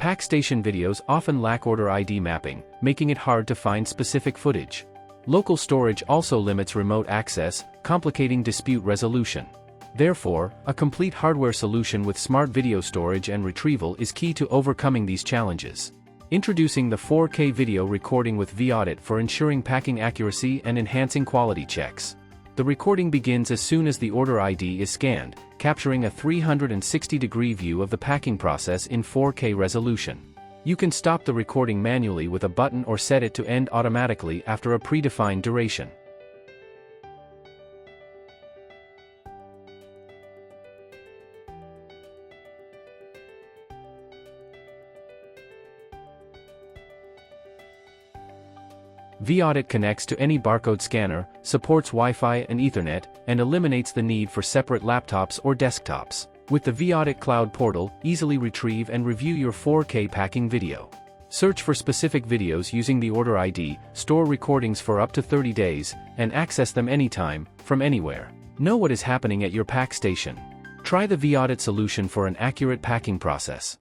Packstation videos often lack order ID mapping, making it hard to find specific footage. Local storage also limits remote access, complicating dispute resolution. Therefore, a complete hardware solution with smart video storage and retrieval is key to overcoming these challenges. Introducing the 4K video recording with vAudit for ensuring packing accuracy and enhancing quality checks. The recording begins as soon as the order ID is scanned, capturing a 360-degree view of the packing process in 4K resolution. You can stop the recording manually with a button or set it to end automatically after a predefined duration. vAudit connects to any barcode scanner, supports Wi-Fi and Ethernet, and eliminates the need for separate laptops or desktops. With the vAudit Cloud portal, easily retrieve and review your 4K packing video. Search for specific videos using the order ID, store recordings for up to 30 days, and access them anytime, from anywhere. Know what is happening at your pack station. Try the vAudit solution for an accurate packing process.